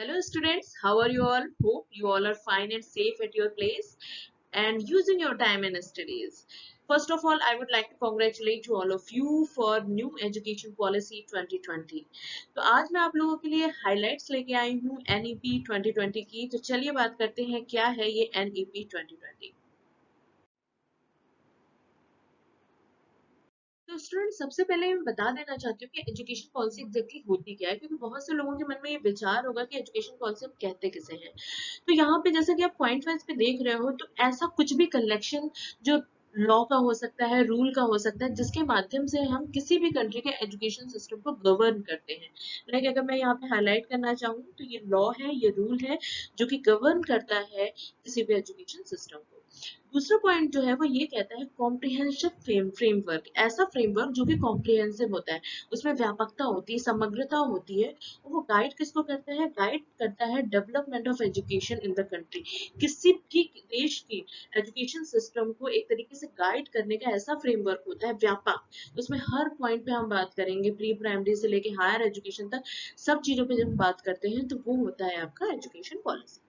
Hello students, how are you all? Hope you all are fine and safe at your place and using your time in studies. First of all, I would like to congratulate you all of you for new education policy 2020. तो आज मैं आप लोगों के लिए highlights लेके आई हूँ NEP 2020 की। तो चलिए बात करते हैं क्या है ये NEP 2020। तो स्टूडेंट सबसे पहले मैं बता देना चाहती हूँ कि एजुकेशन पॉलिसी एग्जैक्टली होती क्या है, क्योंकि बहुत से लोगों के मन में ये विचार होगा कि एजुकेशन पॉलिसी हम कहते किसे हैं। तो यहाँ पे जैसे कि आप पॉइंट वाइज पे देख रहे हो, तो ऐसा कुछ भी कलेक्शन जो लॉ का हो सकता है, रूल का हो सकता है, जिसके माध्यम से हम किसी भी कंट्री के एजुकेशन सिस्टम को गवर्न करते हैं। लाइक अगर मैं यहाँ पे हाईलाइट करना चाहूँ तो ये लॉ है, ये रूल है जो कि गवर्न करता है किसी भी एजुकेशन सिस्टम को। दूसरा पॉइंट जो है वो ये कहता है कॉम्प्रिहेंसिव फ्रेमवर्क, ऐसा फ्रेमवर्क जो कि कॉम्प्रिहेंसिव होता है, उसमें व्यापकता होती है, समग्रता होती है। और वो गाइड किसको करता है? गाइड करता है development of education in the country. किसी भी देश की एजुकेशन सिस्टम को एक तरीके से गाइड करने का ऐसा फ्रेमवर्क होता है व्यापक। तो उसमें हर पॉइंट पे हम बात करेंगे, प्री प्राइमरी से लेके हायर एजुकेशन तक सब चीजों पे जब हम बात करते हैं तो वो होता है आपका एजुकेशन पॉलिसी।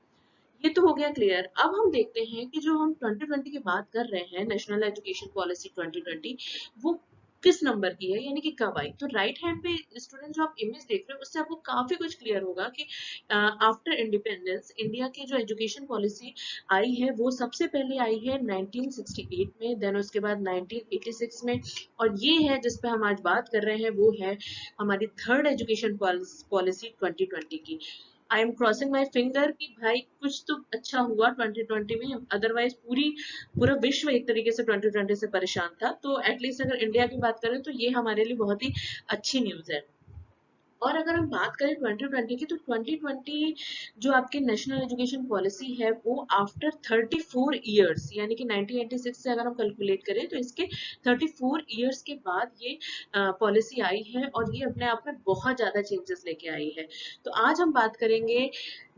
ये तो हो गया क्लियर। अब हम देखते हैं कि जो हम 2020 की बात कर रहे हैं, नेशनल एजुकेशन पॉलिसी 2020, वो किस नंबर की है, यानी कि कब आई। तो राइट हैंड पे स्टूडेंट जो आप इमेज देख रहे हो उससे आपको काफी कुछ क्लियर होगा कि आफ्टर इंडिपेंडेंस इंडिया की जो एजुकेशन पॉलिसी आई है वो सबसे पहले आई है 1968 में, देन उसके बाद 1986 में। और ये है जिस पे हम आज बात कर रहे हैं, वो है हमारी थर्ड एजुकेशन पॉलिसी 2020 की। I am crossing my finger कि भाई कुछ तो अच्छा हुआ 2020 में, अदरवाइज पूरा विश्व एक तरीके से 2020 से परेशान था। तो एटलीस्ट अगर इंडिया की बात करें तो ये हमारे लिए बहुत ही अच्छी न्यूज है। और अगर हम बात करें 2020 की, तो 2020 जो आपकी नेशनल एजुकेशन पॉलिसी है वो आफ्टर 34 इयर्स, यानी कि 1986 से अगर हम कैलकुलेट करें तो इसके 34 इयर्स के बाद ये पॉलिसी आई है, और ये अपने आप में बहुत ज्यादा चेंजेस लेके आई है। तो आज हम बात करेंगे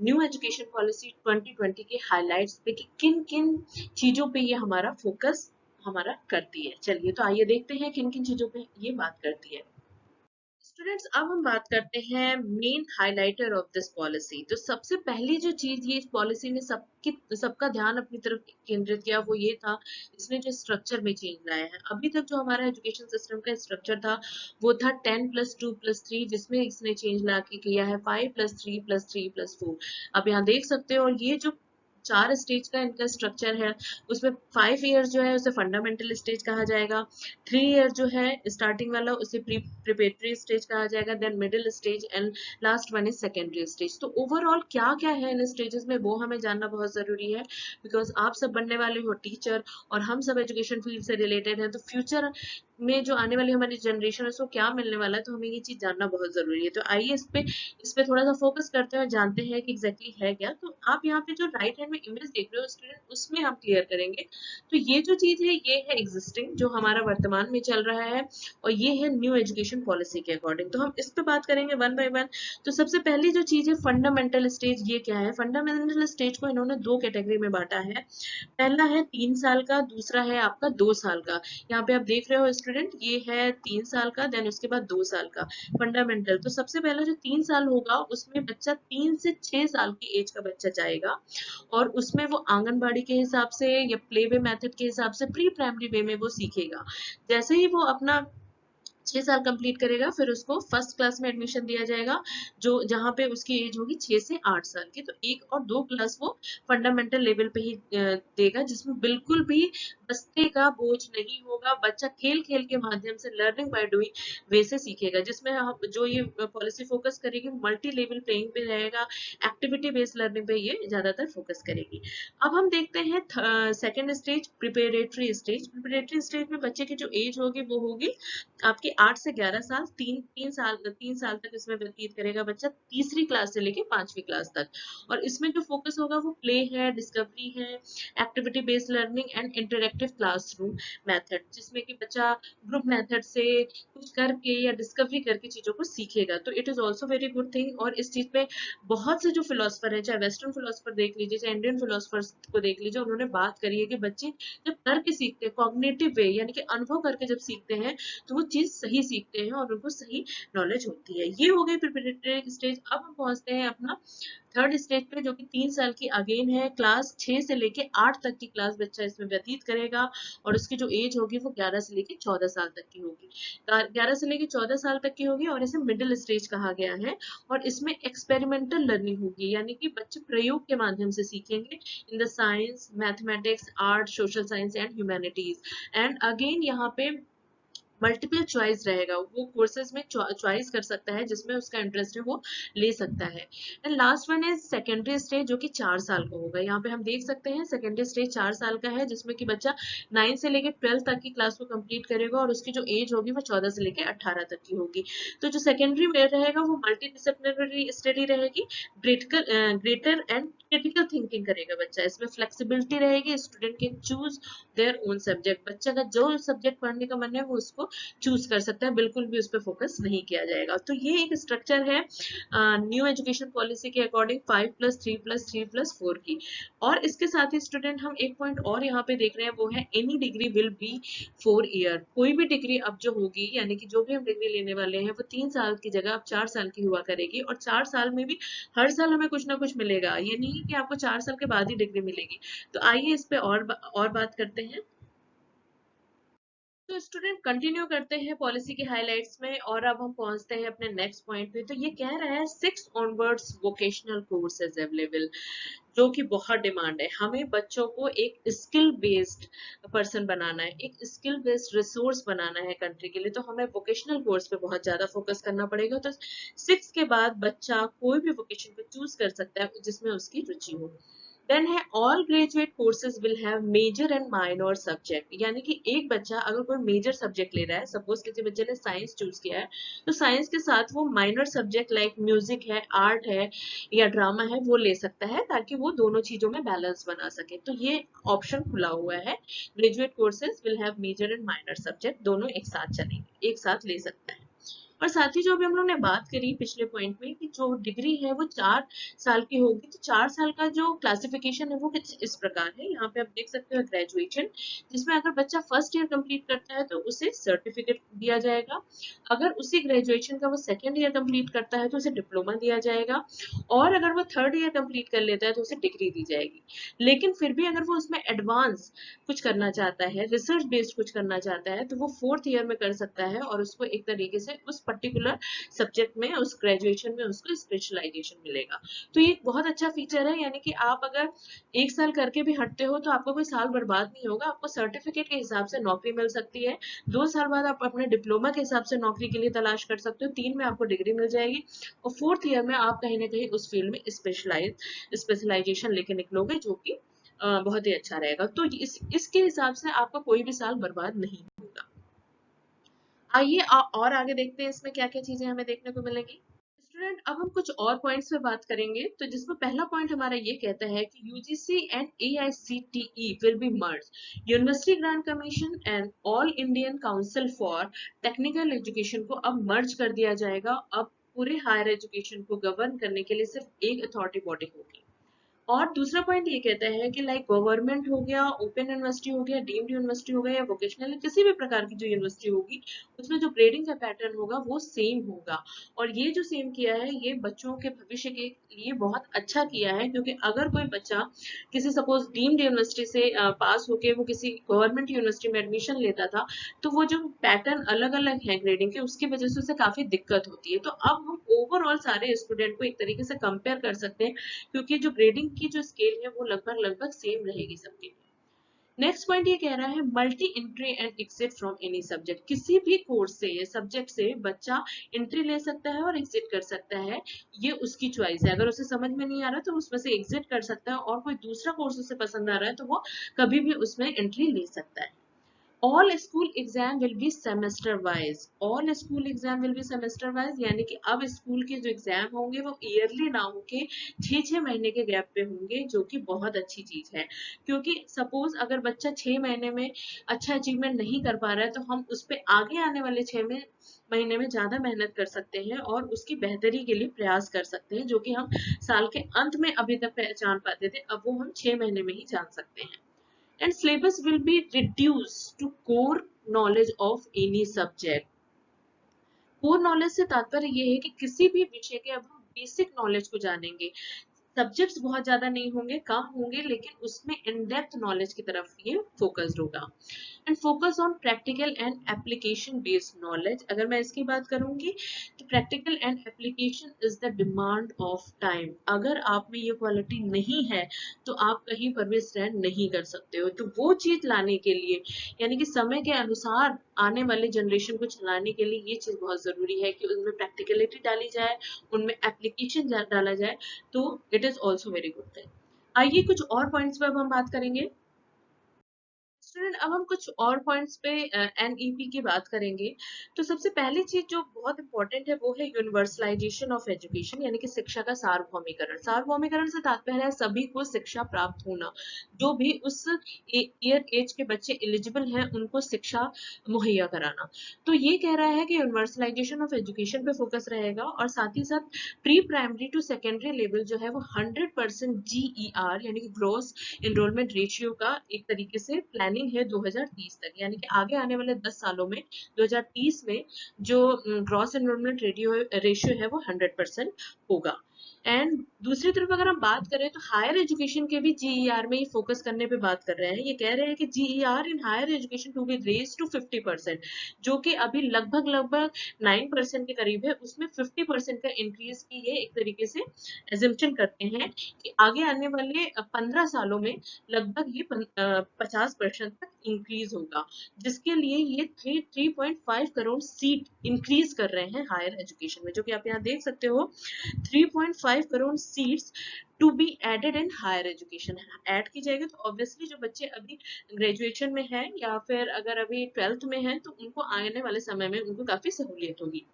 न्यू एजुकेशन पॉलिसी 2020 के हाइलाइट्स पे कि किन किन चीजों पे ये हमारा फोकस हमारा करती है। चलिए तो आइए देखते हैं किन किन चीजों पे ये बात करती है। स्टूडेंट्स अब हम बात करते हैं main highlighter of this policy. तो सबसे पहली जो चीज ये इस पॉलिसी ने सबका ध्यान अपनी तरफ केंद्रित किया वो ये था, इसने जो स्ट्रक्चर में चेंज लाया है। अभी तक जो हमारा एजुकेशन सिस्टम का स्ट्रक्चर था वो था 10+2+3, जिसमें इसने चेंज ला के किया है 5+3+3+4। अब यहाँ देख सकते हो, और ये जो 4 स्टेज का इनका स्ट्रक्चर है उसमें 5 इयर्स जो है उसे फंडामेंटल स्टेज कहा जाएगा, 3 ईयर जो है स्टार्टिंग वाला उसे प्रिपरेटरी स्टेज कहा जाएगा, then middle stage and last one is secondary stage. तो ओवरऑल क्या क्या है इन स्टेजेस में वो हमें जानना बहुत जरूरी है, बिकॉज आप सब बनने वाले हो टीचर और हम सब एजुकेशन फील्ड से रिलेटेड है। तो फ्यूचर में जो आने वाली हमारी जनरेशन है उसको क्या मिलने वाला है, तो हमें ये चीज जानना बहुत जरूरी है। तो आइए इस पे थोड़ा सा फोकस करते हैं, जानते हैं कि एग्जैक्टली है क्या। तो आप यहाँ पे जो राइट हैंड में इमेज देख रहे हो स्टूडेंट, उसमें हम क्लियर करेंगे। तो ये जो चीज है ये है एग्जिस्टिंग, जो हमारा वर्तमान में चल रहा है, और ये है न्यू एजुकेशन पॉलिसी के अकॉर्डिंग। तो हम इस पे बात करेंगे वन बाय वन। तो सबसे पहली जो चीज है फंडामेंटल स्टेज, ये क्या है? फंडामेंटल स्टेज को इन्होंने दो कैटेगरी में बांटा है। पहला है 3 साल का, दूसरा है आपका 2 साल का। यहाँ पे आप देख रहे हो स्टूडेंट, ये है 3 साल का, देन उसके बाद 2 साल का फंडामेंटल। तो सबसे पहला जो 3 साल होगा उसमें बच्चा 3 से 6 साल की एज का बच्चा जाएगा, और उसमें वो आंगनबाड़ी के हिसाब से या प्ले वे मेथड के हिसाब से प्री प्राइमरी वे में वो सीखेगा। जैसे ही वो अपना 6 साल कंप्लीट करेगा फिर उसको फर्स्ट क्लास में एडमिशन दिया जाएगा, जो जहाँ पे उसकी एज होगी 6 से 8 साल की। तो 1 और 2 क्लास वो फंडामेंटल लेवल पे ही देगा, जिसमें बिल्कुल भी बस्ते का बोझ नहीं होगा। बच्चा खेल खेल के माध्यम से लर्निंग बाय डूइंग वे से सीखेगा, जिसमें जो ये पॉलिसी फोकस करेगी मल्टी लेवल प्लेइंग पे रहेगा, एक्टिविटी बेस्ड लर्निंग पे ये ज्यादातर फोकस करेगी। अब हम देखते हैं second stage, preparatory stage. Preparatory stage में बच्चे की जो एज होगी वो होगी आपके 8 से 11 साल। तीन साल तक इसमें व्यतीत करेगा बच्चा, तीसरी क्लास से लेके 5वीं क्लास तक। और इसमें जो फोकस होगा वो प्ले है, डिस्कवरी है, activity based learning and interactive classroom method, जिसमें कि बच्चा ग्रुप मेथड से कुछ करके या डिस्कवरी करके चीजों को सीखेगा। तो it is also very good thing. और इस चीज पे बहुत से जो फिलोसफर है, चाहे वेस्टर्न फिलोसफर देख लीजिए चाहे इंडियन फिलोसफर्स को देख लीजिए, उन्होंने बात करी है कि बच्चे जब करके सीखते हैं, कॉग्निटिव वे यानी कि अनुभव करके जब सीखते हैं, तो वो चीज सही सीखते हैं और उनको सही नॉलेज होती है। ये हो गई प्रिपरेटरी स्टेज। अब हम पहुंचते हैं अपना थर्ड स्टेज पे, जो कि 3 साल की अगेन है। क्लास 6 से लेके 8 तक की क्लास बच्चा इसमें व्यतीत करेगा और उसकी जो एज होगी वो 11 से लेके 14 साल तक की होगी। 11 से लेके 14 साल तक की होगी और इसे मिडिल स्टेज कहा गया है। और इसमें एक्सपेरिमेंटल लर्निंग होगी, यानी कि बच्चे प्रयोग के माध्यम से सीखेंगे in the science, mathematics, art, social science and humanities. And again यहाँ पे मल्टीपल चॉइस रहेगा, वो कोर्सेज में चॉइस कर सकता है जिसमें उसका इंटरेस्ट है वो ले सकता है। एंड लास्ट वन है सेकेंडरी स्टेज, जो कि 4 साल का होगा। यहाँ पे हम देख सकते हैं सेकेंडरी स्टेज 4 साल का है, जिसमें कि बच्चा 9 से लेकर 12 तक की क्लास को कंप्लीट करेगा और उसकी जो एज होगी वो 14 से लेकर 18 तक की होगी। तो जो सेकेंडरी में रहेगा वो मल्टी डिसिप्लिनरी स्टडी रहेगी, ग्रेटर एंड क्रिटिकल थिंकिंग करेगा बच्चा। इसमें फ्लेक्सिबिलिटी रहेगी, student can choose their own subject. बच्चा का जो सब्जेक्ट पढ़ने का मन है वो उसको चूज कर सकता है, बिल्कुल भी उस पर फोकस नहीं किया जाएगा। तो ये एक स्ट्रक्चर है न्यू एजुकेशन पॉलिसी के अकॉर्डिंग 5+3+3+4 की। और इसके साथ ही स्टूडेंट हम एक पॉइंट और यहाँ पे देख रहे हैं, वो है any degree will be 4 year. कोई भी डिग्री अब जो होगी, यानी कि जो भी हम डिग्री लेने वाले हैं वो 3 साल की जगह अब 4 साल की हुआ करेगी। और 4 साल में भी हर साल हमें कुछ ना कुछ मिलेगा, ये नहीं कि आपको 4 साल के बाद ही डिग्री मिलेगी। तो आइए इस पे और बात करते हैं। तो स्टूडेंट कंटिन्यू करते हैं पॉलिसी के हाइलाइट्स में और अब हम पहुंचते हैं अपने नेक्स्ट पॉइंट पे। तो ये कह रहा है 6 ऑनवर्ड्स वोकेशनल कोर्सेज अवेलेबल, जो कि बहुत डिमांड है। हमें बच्चों को एक स्किल बेस्ड पर्सन बनाना है, एक स्किल बेस्ड रिसोर्स बनाना है कंट्री के लिए, तो हमें वोकेशनल कोर्स पे बहुत ज्यादा फोकस करना पड़ेगा। तो 6 के बाद बच्चा कोई भी वोकेशन को चूज कर सकता है जिसमें उसकी रुचि हो। देन है all graduate courses will have major and minor subject, यानी कि एक बच्चा अगर कोई मेजर सब्जेक्ट ले रहा है, सपोज किसी बच्चे ने साइंस चूज किया है, तो साइंस के साथ वो माइनर सब्जेक्ट लाइक म्यूजिक है, आर्ट है या ड्रामा है वो ले सकता है, ताकि वो दोनों चीजों में बैलेंस बना सके। तो ये ऑप्शन खुला हुआ है, graduate courses will have major and minor subject, दोनों एक साथ चलेंगे, एक साथ ले सकता है। और साथ ही जो अभी हम लोगों ने बात करी पिछले पॉइंट में कि जो डिग्री है वो 4 साल की होगी, तो 4 साल का जो क्लासिफिकेशन है वो कुछ इस प्रकार है। यहाँ पे आप देख सकते हो ग्रेजुएशन, जिसमें अगर बच्चा फर्स्ट ईयर कंप्लीट करता है तो उसे सर्टिफिकेट दिया जाएगा। अगर उसी ग्रेजुएशन का वो सेकेंड ईयर कंप्लीट करता है तो उसे डिप्लोमा दिया जाएगा। और अगर वो थर्ड ईयर कंप्लीट कर लेता है तो उसे डिग्री दी जाएगी। लेकिन फिर भी अगर वो उसमें एडवांस कुछ करना चाहता है, रिसर्च बेस्ड कुछ करना चाहता है, तो वो फोर्थ ईयर में कर सकता है और उसको एक तरीके से उस पर्टिकुलर सब्जेक्ट में, उस ग्रेजुएशन में उसको स्पेशलाइजेशन मिलेगा। तो ये एक बहुत अच्छा फीचर है, यानी कि आप अगर 1 साल करके भी हटते हो तो आपका कोई साल बर्बाद नहीं होगा, आपको सर्टिफिकेट के हिसाब से नौकरी मिल सकती है। 2 साल बाद आप अपने डिप्लोमा के हिसाब से नौकरी के लिए तलाश कर सकते हो, 3 में आपको डिग्री मिल जाएगी और फोर्थ ईयर में आप कहीं ना कहीं उस फील्ड में स्पेशलाइजेशन लेके निकलोगे, जो कि बहुत ही अच्छा रहेगा। तो इसके हिसाब से आपका कोई भी साल बर्बाद नहीं होगा। आइए और आगे देखते हैं इसमें क्या क्या चीजें हमें देखने को मिलेंगी। स्टूडेंट अब हम कुछ और पॉइंट्स पे बात करेंगे। तो जिसमें पहला पॉइंट हमारा ये कहता है कि UGC and AICTE will be merge, university grant commission and all Indian council for technical education को अब मर्ज कर दिया जाएगा। अब पूरे हायर एजुकेशन को गवर्न करने के लिए सिर्फ एक अथॉरिटी बॉडी होगी। और दूसरा पॉइंट ये कहता है कि लाइक गवर्नमेंट हो गया, ओपन यूनिवर्सिटी हो गया, डीम्ड यूनिवर्सिटी हो गया या वोकेशनल, किसी भी प्रकार की जो यूनिवर्सिटी होगी उसमें जो ग्रेडिंग का पैटर्न होगा वो सेम होगा। और ये जो सेम किया है ये बच्चों के भविष्य के लिए बहुत अच्छा किया है, क्योंकि अगर कोई बच्चा किसी सपोज डीम्ड यूनिवर्सिटी से पास होके वो किसी गवर्नमेंट यूनिवर्सिटी में एडमिशन लेता था, तो वो जो पैटर्न अलग अलग है ग्रेडिंग के, उसकी वजह से उसे काफी दिक्कत होती है। तो अब हम ओवरऑल सारे स्टूडेंट को एक तरीके से कंपेयर कर सकते हैं, क्योंकि जो ग्रेडिंग की जो स्केल है वो लगभग लगभग सेम रहेगी सबके लिए। नेक्स्ट पॉइंट ये कह रहा है multi entry and exit from any subject, किसी भी कोर्स से सब्जेक्ट से बच्चा एंट्री ले सकता है और एग्जिट कर सकता है, ये उसकी चॉइस है। अगर उसे समझ में नहीं आ रहा तो उसमें से एग्जिट कर सकता है, और कोई दूसरा कोर्स उसे पसंद आ रहा है तो वो कभी भी उसमें एंट्री ले सकता है। All school exam will be semester wise, all school exam will be semester wise, यानी कि अब स्कूल के जो एग्जाम होंगे वो ईयरली ना होके 6-6 महीने के गैप पे होंगे, जो कि बहुत अच्छी चीज है। क्योंकि सपोज अगर बच्चा 6 महीने में अच्छा अचीवमेंट नहीं कर पा रहा है तो हम उस पर आगे आने वाले 6 महीने में ज्यादा मेहनत कर सकते हैं और उसकी बेहतरी के लिए प्रयास कर सकते हैं, जो कि हम साल के अंत में अभी तक पहचान पाते थे, अब वो हम 6 महीने में ही जान सकते हैं। And syllabus will be reduced to core knowledge of any subject. Core knowledge से तात्पर्य ये है कि किसी भी विषय के अब हम बेसिक नॉलेज को जानेंगे। सब्जेक्ट्स बहुत ज्यादा नहीं होंगे, कम होंगे, लेकिन उसमें इन डेप्थ नॉलेज की तरफ ये फोकस्ड होगा। And focus on practical and application based knowledge. अगर मैं इसकी बात करूंगी तो practical and application is the demand of time. अगर आप में ये क्वालिटी नहीं है तो आप कहीं पर भी स्टैंड नहीं कर सकते हो। तो वो चीज लाने के लिए, यानी कि समय के अनुसार आने वाले जनरेशन को चलाने के लिए ये चीज बहुत जरूरी है कि उनमें प्रैक्टिकलिटी डाली जाए, उनमें एप्लीकेशन डाला जाए, तो it is also very good thing. आइए कुछ और पॉइंट्स पर अब हम बात करेंगे। स्टूडेंट, अब हम कुछ और पॉइंट्स पे एनईपी की बात करेंगे। तो सबसे पहली चीज जो बहुत इंपॉर्टेंट है वो है यूनिवर्सलाइजेशन ऑफ एजुकेशन, यानी कि शिक्षा का सार्वभौमिकरण। सार्वभौमिकरण से तात्पर्य है सभी को शिक्षा प्राप्त होना। जो भी उस ईयर एज के बच्चे एलिजिबल हैं उनको शिक्षा मुहैया कराना। तो ये कह रहा है कि यूनिवर्सलाइजेशन ऑफ एजुकेशन पे फोकस रहेगा, और साथ ही साथ pre primary to secondary level जो है वो 100% GER यानी कि ग्रोस एनरोलमेंट रेशियो का एक तरीके से प्लानिंग है 2030 तक। यानी कि आगे आने वाले 10 सालों में 2030 में जो ग्रॉस एनरोलमेंट रेशियो है वो 100% होगा। एंड दूसरी तरफ अगर हम बात करें तो हायर एजुकेशन के भी GER में ही फोकस करने पे बात कर रहे हैं। ये कह रहे हैं कि GER in higher education to be raise to 50%, जो कि अभी लगभग लगभग 9% के करीब है, उसमें 50% का इंक्रीज की ये एक तरीके से एजम्पशन करते हैं कि आगे आने वाले 15 सालों में लगभग ये 50% तक इंक्रीज होगा, जिसके लिए ये 3.5 करोड़ सीट इंक्रीज कर रहे हैं हायर एजुकेशन में, जो कि आप यहाँ देख सकते हो 3.5 crore seats to be added in higher education add की जाएगी। तो ऑब्वियसली जो बच्चे अभी ग्रेजुएशन में हैं या फिर अगर अभी 12th में हैं तो उनको आने वाले समय में उनको काफी सहूलियत होगी।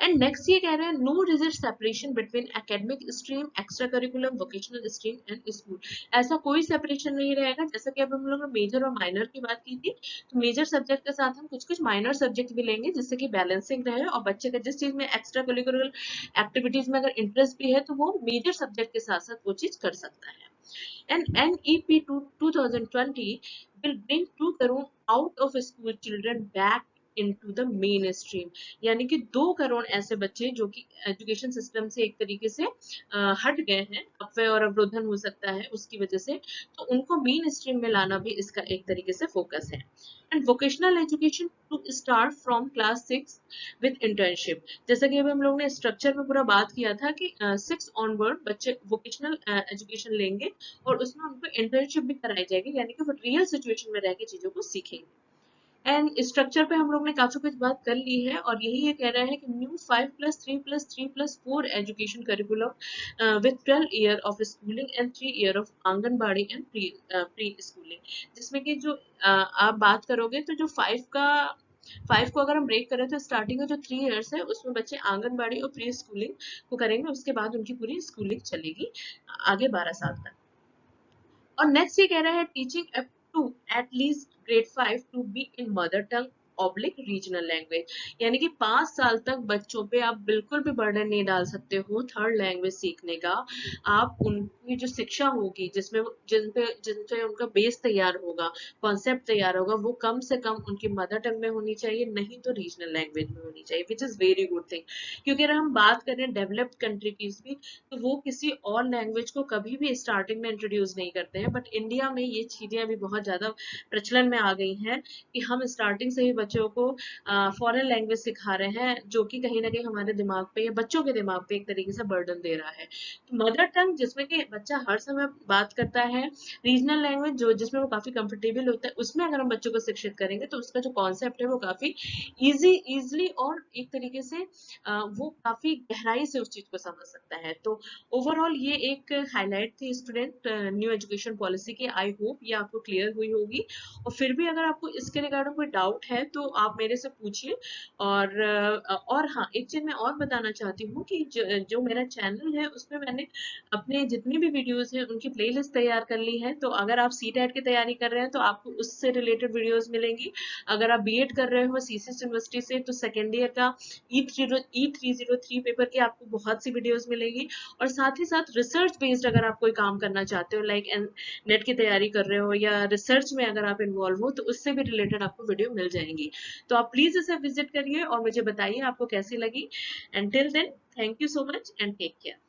एंड नेक्स्ट ये कह रहे हैं no rigid separation between academic stream, extra curriculum, vocational stream and school. ऐसा कोई सेपरेशन नहीं रहेगा। जैसा कि अब हम लोग ने मेजर और माइनर की बात की थी, तो मेजर सब्जेक्ट के साथ हम कुछ कुछ माइनर सब्जेक्ट भी लेंगे जिससे कि बैलेंसिंग रहे, और बच्चे का जिस चीज में एक्स्ट्रा करिकुलर एक्टिविटीज में अगर इंटरेस्ट भी है तो वो मेजर सब्जेक्ट के साथ साथ वो चीज कर सकता है। And NEP 2020 will bring 2 crore out of school children back into the mainstream। यानी कि 2 करोड़ ऐसे बच्चे जो कि एजुकेशन सिस्टम से एक तरीके से हट गए हैं, अपव्यय और अवरोधन हो सकता है उसकी वजह से, तो उनको मेन स्ट्रीम में लाना भी इसका एक तरीके से फोकस है। And vocational education to start from class 6 with internship. जैसा कि अभी हम लोग ने स्ट्रक्चर में पूरा बात किया था कि 6 ऑनवर्ड बच्चे वोकेशनल एजुकेशन लेंगे और उसमें उनको इंटर्नशिप भी कराई जाएगी, यानी कि वो रियल सिचुएशन में रह के चीजों को सीखेंगे। एंड स्ट्रक्चर पे हम लोग ने काफी कुछ बात कर ली है, और यही ये कह रहा है कि new 5+3+3+4 education curriculum with 12 year of schooling and 3 year of anganwadi and pre schooling. जिसमें कि जो आप बात करोगे तो जो 5 को अगर हम ब्रेक करें तो स्टार्टिंग का जो 3 इयर्स है उसमें बच्चे आंगनबाड़ी और प्री स्कूलिंग को करेंगे, उसके बाद उनकी पूरी स्कूलिंग चलेगी आगे 12 साल तक। और नेक्स्ट ये कह रहा है teaching up to at least grade 5 to be in mother tongue oblique regional language. यानी कि 5 साल तक बच्चों पे आप बिल्कुल भी बर्डन नहीं डाल सकते हो थर्ड लैंग्वेज सीखने का। आप उनकी जो शिक्षा होगी जिसमें जिन पे उनका बेस तैयार होगा, कॉन्सेप्ट तैयार होगा, वो कम से कम उनकी मदर टंग में होनी चाहिए, नहीं तो रीजनल लैंग्वेज में होनी चाहिए, which is very good thing. क्योंकि अगर हम बात करें डेवलप्ड कंट्री की भी, तो वो किसी और लैंग्वेज को कभी भी स्टार्टिंग में इंट्रोड्यूस नहीं करते हैं, बट इंडिया में ये चीजें अभी बहुत ज्यादा प्रचलन में आ गई हैं कि हम स्टार्टिंग से ही बच्चों को फॉरेन लैंग्वेज सिखा रहे हैं, जो कि कहीं ना कहीं हमारे दिमाग पे या बच्चों के दिमाग पे एक तरीके से बर्डन दे रहा है। तो मदर टंग जिसमें कि बच्चा हर समय बात करता है, रीजनल लैंग्वेज जो जिसमें वो काफी कंफर्टेबल होता है, उसमें अगर हम बच्चों को शिक्षित करेंगे तो उसका जो कॉन्सेप्ट है वो काफी इजीली और एक तरीके से वो काफी गहराई से उस चीज को समझ सकता है। तो ओवरऑल ये एक हाईलाइट थी स्टूडेंट न्यू एजुकेशन पॉलिसी की। आई होप ये आपको क्लियर हुई होगी, और फिर भी अगर आपको इसके रिगार्डिंग कोई डाउट है तो आप मेरे से पूछिए। और हाँ, एक चीज मैं और बताना चाहती हूँ कि जो मेरा चैनल है उसमें मैंने अपने जितनी भी वीडियोस हैं उनकी प्लेलिस्ट तैयार कर ली है। तो अगर आप सीटेट की तैयारी कर रहे हैं तो आपको उससे रिलेटेड वीडियोस मिलेंगी। अगर आप बीएड कर रहे हो सीसीएस यूनिवर्सिटी से तो सेकेंड ईयर का E303 पेपर की आपको बहुत सी वीडियोस मिलेगी। और साथ ही साथ रिसर्च बेस्ड अगर आप कोई काम करना चाहते हो, लाइक नेट की तैयारी कर रहे हो या रिसर्च में अगर आप इन्वॉल्व हो, तो उससे भी रिलेटेड आपको वीडियो मिल जाएंगी। होगी। तो आप प्लीज इसे विजिट करिए और मुझे बताइए आपको कैसी लगी। And till then, thank you so much and take care.